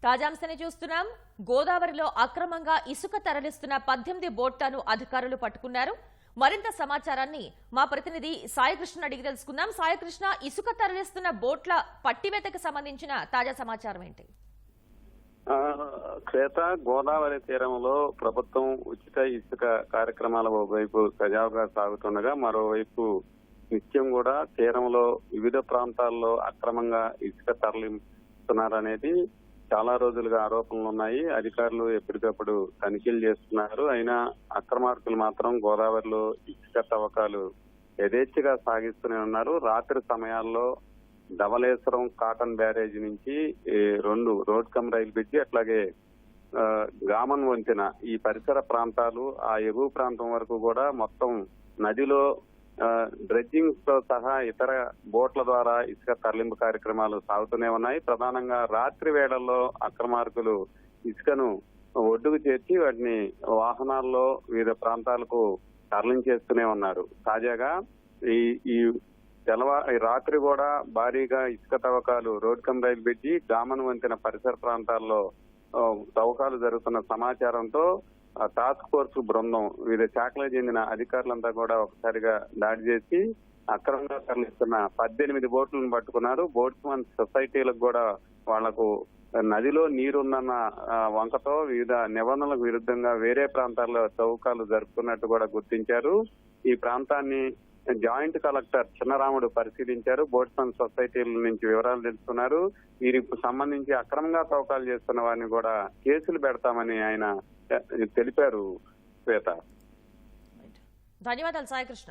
తాజాంశాన్ని చూస్తున్నాం. గోదావరిలో అక్రమంగా ఇసుక తరలిస్తున్న 18 బోట్లను అధికారులు పట్టుకున్నారు. మరింత సమాచారాన్ని మా ప్రతినిధి సాయికృష్ణ అడిగి తెలుసుకుందాం. సాయికృష్ణ, ఇసుక తరలిస్తున్న బోట్ల పట్టివేతకు సంబంధించిన తాజా సమాచారం ఏంటి? శ్వేత, గోదావరి తీరంలో ప్రభుత్వం ఉచిత ఇసుక కార్యక్రమాల వైపు సజావుగా సాగుతుండగా మరోవైపు నిత్యం కూడా తీరంలో వివిధ ప్రాంతాల్లో అక్రమంగా ఇసుక తరలిస్తున్నారనేది చాలా రోజులుగా ఆరోపణలు ఉన్నాయి. అధికారులు ఎప్పటికప్పుడు తనిఖీలు చేస్తున్నారు. అయినా అక్రమార్కులు మాత్రం గోదావరిలో ఇసుక తవ్వకాలు యథేచ్ఛగా సాగిస్తూనే ఉన్నారు. రాత్రి సమయాల్లో ధవళేశ్వరం కాటన్ బ్యారేజ్ నుంచి 2 రోడ్ కమ్ రైలు బ్రిడ్జి, అట్లాగే గామన్ వంతెన ఈ పరిసర ప్రాంతాలు, ఆ ఎగువ ప్రాంతం వరకు కూడా మొత్తం నదిలో డ్రెడ్జింగ్ తో సహా ఇతర బోట్ల ద్వారా ఇసుక తరలింపు కార్యక్రమాలు సాగుతూనే ఉన్నాయి. ప్రధానంగా రాత్రి వేళల్లో అక్రమార్కులు ఇసుకను ఒడ్డుకు చేర్చి వాటిని వాహనాల్లో వివిధ ప్రాంతాలకు తరలించేస్తూనే ఉన్నారు. తాజాగా ఈ రాత్రి కూడా భారీగా ఇసుక తవ్వకాలు రోడ్ కమ్ రైలు బ్రిడ్జి, గామన్ వంతెన పరిసర ప్రాంతాల్లో తవ్వకాలు జరుగుతున్న సమాచారంతో టాస్క్ ఫోర్స్ బృందం వివిధ శాఖలకు చెందిన అధికారులంతా కూడా ఒకసారిగా దాడి చేసి అక్రమంగా తరలిస్తున్న 18 బోట్లను పట్టుకున్నారు. బోట్స్మన్ సొసైటీలకు కూడా వాళ్లకు నదిలో నీరుందన్న వంకతో వివిధ నిబంధనలకు విరుద్ధంగా వేరే ప్రాంతాల్లో తవ్వకాలు జరుపుతున్నట్టు కూడా గుర్తించారు. ఈ ప్రాంతాన్ని జాయింట్ కలెక్టర్ చిన్నరాముడు పరిశీలించారు. బోట్స్మన్ సొసైటీల నుంచి వివరాలు తెలుసుకున్నారు. వీరికి సంబంధించి అక్రమంగా తవ్వకాలు చేస్తున్న వారిని కూడా కేసులు పెడతామని ఆయన తెలిపారు. శ్వేత, ధన్యవాదాలు సాయికృష్ణ.